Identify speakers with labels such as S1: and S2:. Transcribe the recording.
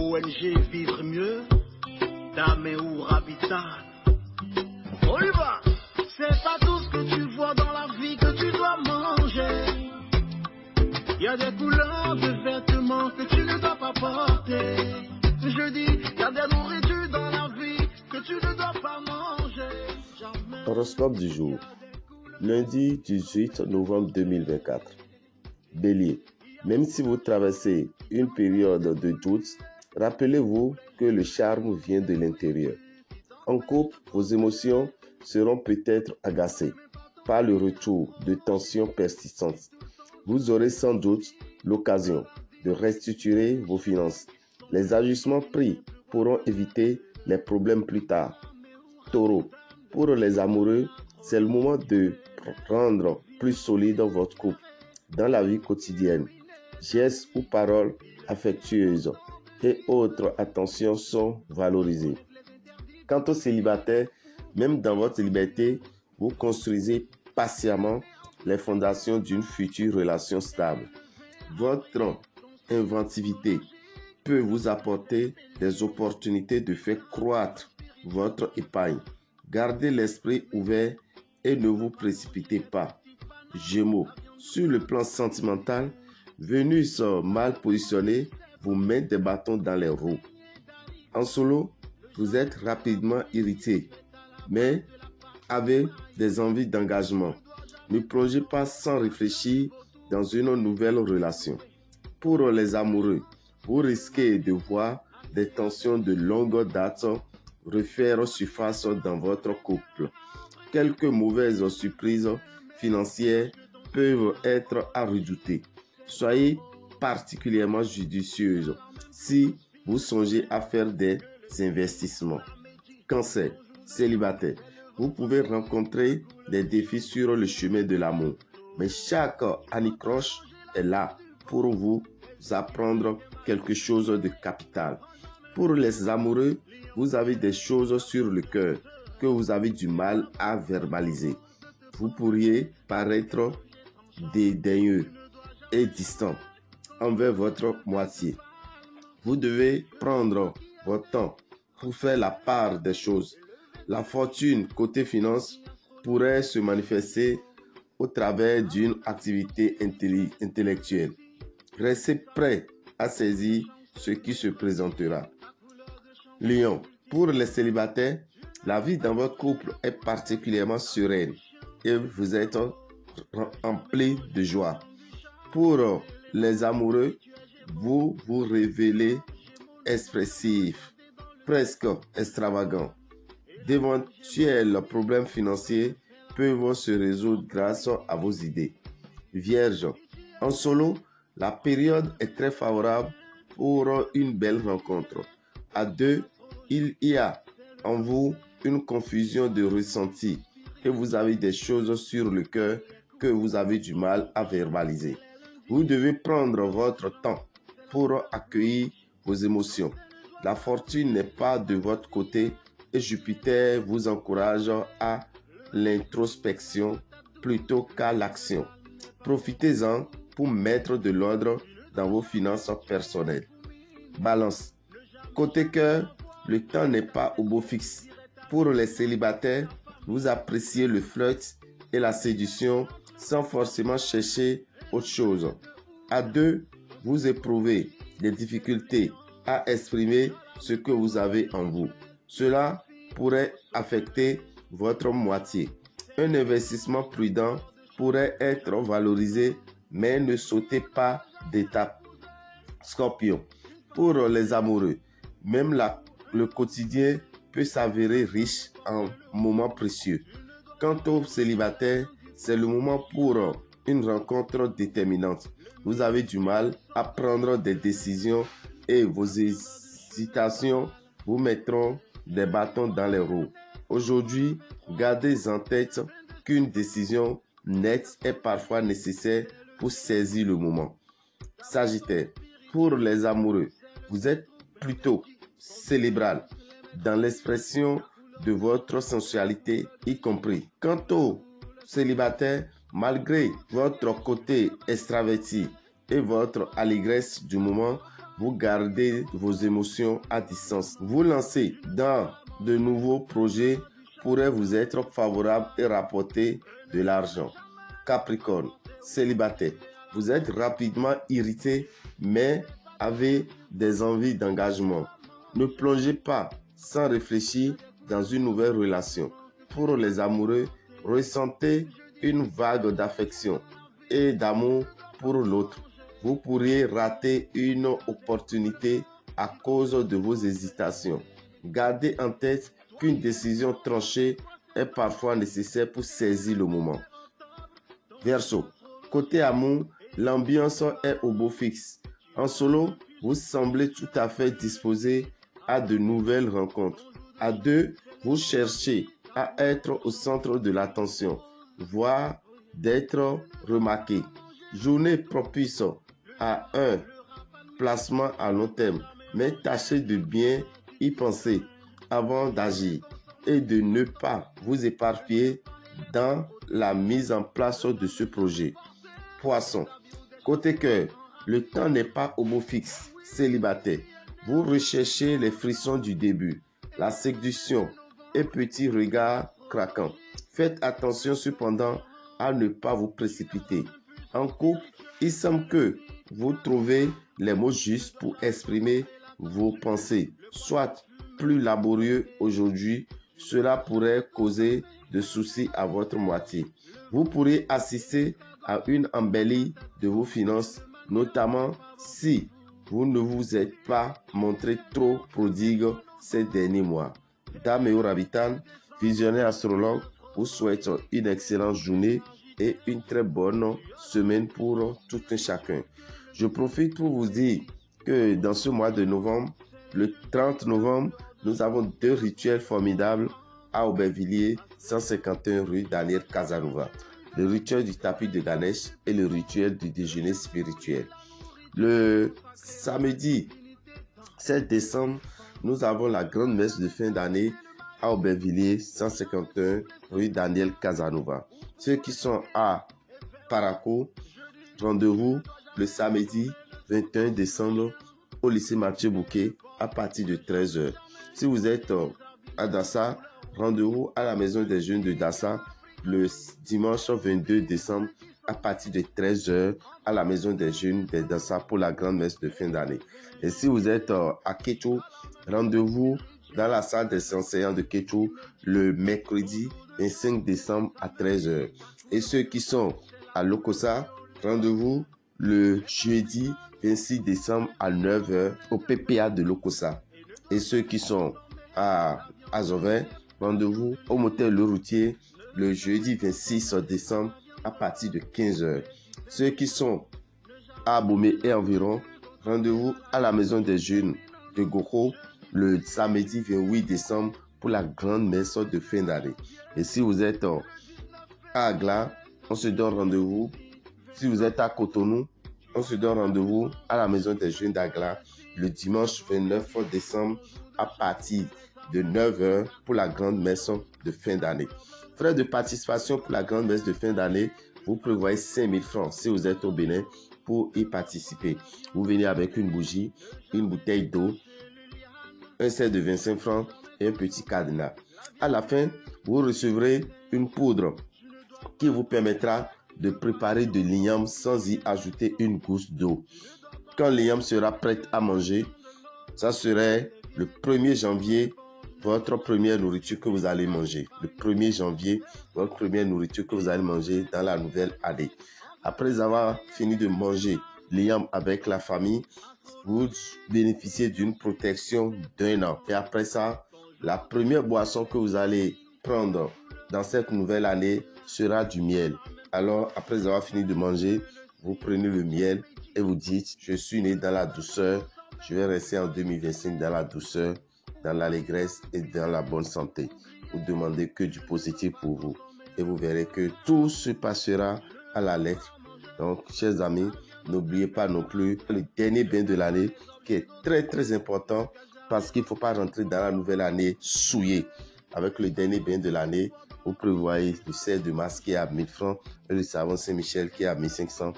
S1: ONG Vivre Mieux, Dame ou Habitat. On y va. C'est pas tout ce que tu vois dans la vie que tu dois manger. Il y a des couleurs de vêtements que tu ne dois pas porter. Je dis, il y a des nourritures dans la vie que tu ne dois pas manger. Jamais.
S2: Horoscope du jour. Lundi 18 novembre 2024. Bélier. Même si vous traversez une période de doute, rappelez-vous que le charme vient de l'intérieur. En couple, vos émotions seront peut-être agacées par le retour de tensions persistantes. Vous aurez sans doute l'occasion de restructurer vos finances. Les ajustements pris pourront éviter les problèmes plus tard. Taureau. Pour les amoureux, c'est le moment de rendre plus solide votre couple. Dans la vie quotidienne, gestes ou paroles affectueuses et autres attentions sont valorisées. Quant aux célibataires, même dans votre liberté, vous construisez patiemment les fondations d'une future relation stable. Votre inventivité peut vous apporter des opportunités de faire croître votre épargne. Gardez l'esprit ouvert et ne vous précipitez pas. Gémeaux, sur le plan sentimental, Vénus mal positionnée vous met des bâtons dans les roues. En solo, vous êtes rapidement irrité, mais avez des envies d'engagement. Ne plongez pas sans réfléchir dans une nouvelle relation. Pour les amoureux, vous risquez de voir des tensions de longue date refaire surface dans votre couple. Quelques mauvaises surprises financières peuvent être à redouter. Soyez particulièrement judicieuse si vous songez à faire des investissements. Cancer, célibataire, vous pouvez rencontrer des défis sur le chemin de l'amour, mais chaque anicroche est là pour vous apprendre quelque chose de capital. Pour les amoureux, vous avez des choses sur le cœur que vous avez du mal à verbaliser. Vous pourriez paraître dédaigneux et distant envers votre moitié. Vous devez prendre votre temps pour faire la part des choses. La fortune côté finance pourrait se manifester au travers d'une activité intellectuelle. Restez prêt à saisir ce qui se présentera. Lion, pour les célibataires, la vie dans votre couple est particulièrement sereine et vous êtes rempli de joie. Pour les amoureux, vous vous révélez expressif, presque extravagant. D'éventuels problèmes financiers peuvent se résoudre grâce à vos idées. Vierge, en solo, la période est très favorable pour une belle rencontre. À deux, il y a en vous une confusion de ressentis et vous avez des choses sur le cœur que vous avez du mal à verbaliser. Vous devez prendre votre temps pour accueillir vos émotions. La fortune n'est pas de votre côté et Jupiter vous encourage à l'introspection plutôt qu'à l'action. Profitez-en pour mettre de l'ordre dans vos finances personnelles. Balance. Côté cœur, le temps n'est pas au beau fixe. Pour les célibataires, vous appréciez le flirt et la séduction sans forcément chercher autre chose. À deux, vous éprouvez des difficultés à exprimer ce que vous avez en vous. Cela pourrait affecter votre moitié. Un investissement prudent pourrait être valorisé, mais ne sautez pas d'étape. Scorpion, pour les amoureux, même le quotidien peut s'avérer riche en moments précieux. Quant aux célibataires, c'est le moment pour une rencontre déterminante. Vous avez du mal à prendre des décisions et vos hésitations vous mettront des bâtons dans les roues. Aujourd'hui, gardez en tête qu'une décision nette est parfois nécessaire pour saisir le moment. Sagittaire, pour les amoureux, vous êtes plutôt cérébral dans l'expression de votre sensualité y compris. Quant aux célibataires, malgré votre côté extraverti et votre allégresse du moment, vous gardez vos émotions à distance. Vous lancez dans de nouveaux projets pourrait vous être favorable et rapporter de l'argent. Capricorne, célibataire. Vous êtes rapidement irrité, mais avez des envies d'engagement. Ne plongez pas sans réfléchir dans une nouvelle relation. Pour les amoureux, ressentez une vague d'affection et d'amour pour l'autre. Vous pourriez rater une opportunité à cause de vos hésitations. Gardez en tête qu'une décision tranchée est parfois nécessaire pour saisir le moment. Verseau, côté amour, l'ambiance est au beau fixe. En solo, vous semblez tout à fait disposé à de nouvelles rencontres. À deux, vous cherchez à être au centre de l'attention, voire d'être remarqué. Journée propice à un placement à long terme, mais tâchez de bien y penser avant d'agir et de ne pas vous éparpiller dans la mise en place de ce projet. Poisson, côté cœur, le temps n'est pas au beau fixe, célibataire. Vous recherchez les frissons du début, la séduction et petits regards craquants. Faites attention cependant à ne pas vous précipiter. En couple, il semble que vous trouvez les mots justes pour exprimer vos pensées. Soit plus laborieux aujourd'hui, cela pourrait causer de soucis à votre moitié. Vous pourrez assister à une embellie de vos finances, notamment si vous ne vous êtes pas montré trop prodigue ces derniers mois. Dame et Orabitan, visionnaire astrologue, vous souhaite une excellente journée et une très bonne semaine pour tout un chacun. Je profite pour vous dire que dans ce mois de novembre, le 30 novembre, nous avons 2 rituels formidables à Aubervilliers, 151 rue Daniel Casanova. Le rituel du tapis de Ganesh et le rituel du déjeuner spirituel. Le samedi 7 décembre, nous avons la grande messe de fin d'année à Aubervilliers, 151 rue Daniel Casanova. Ceux qui sont à Paraco, rendez-vous le samedi 21 décembre au lycée Mathieu Bouquet à partir de 13h. Si vous êtes à Dassa, rendez-vous à la maison des jeunes de Dassa le dimanche 22 décembre à partir de 13h à la maison des jeunes de Dassa pour la grande messe de fin d'année. Et si vous êtes à Kétou, rendez-vous dans la salle des enseignants de Kétou le mercredi 25 décembre à 13h. Et ceux qui sont à Lokossa, rendez-vous le jeudi 26 décembre à 9h au PPA de Lokossa. Et ceux qui sont à Azovin, rendez-vous au motel Le Routier le jeudi 26 décembre à partir de 15h. Ceux qui sont à Abomey et environ, rendez-vous à la maison des jeunes de Goko le samedi 28 décembre pour la grande messe de fin d'année. Et si vous êtes à Agla, on se donne rendez-vous. Si vous êtes à Cotonou, on se donne rendez-vous à la maison des jeunes d'Agla le dimanche 29 décembre à partir de 9h pour la grande messe de fin d'année. Frais de participation pour la grande messe de fin d'année, vous prévoyez 5 000 francs si vous êtes au Bénin pour y participer. Vous venez avec une bougie, une bouteille d'eau, un set de 25 francs et un petit cadenas. À la fin, vous recevrez une poudre qui vous permettra de préparer de l'igname sans y ajouter une gousse d'eau. Quand l'igname sera prêt à manger, ça serait le 1er janvier, votre première nourriture que vous allez manger. Le 1er janvier, votre première nourriture que vous allez manger dans la nouvelle année. Après avoir fini de manger l'igname avec la famille, vous bénéficiez d'une protection d'1 an. Et après ça, la première boisson que vous allez prendre dans cette nouvelle année sera du miel. Alors, après avoir fini de manger, vous prenez le miel et vous dites, je suis né dans la douceur, je vais rester en 2025 dans la douceur, dans l'allégresse et dans la bonne santé. Vous demandez que du positif pour vous et vous verrez que tout se passera à la lettre. Donc, chers amis, n'oubliez pas non plus le dernier bain de l'année qui est très important parce qu'il ne faut pas rentrer dans la nouvelle année souillé. Avec le dernier bain de l'année, vous prévoyez le sel de masque qui est à 1000 francs et le savon Saint-Michel qui est à 1500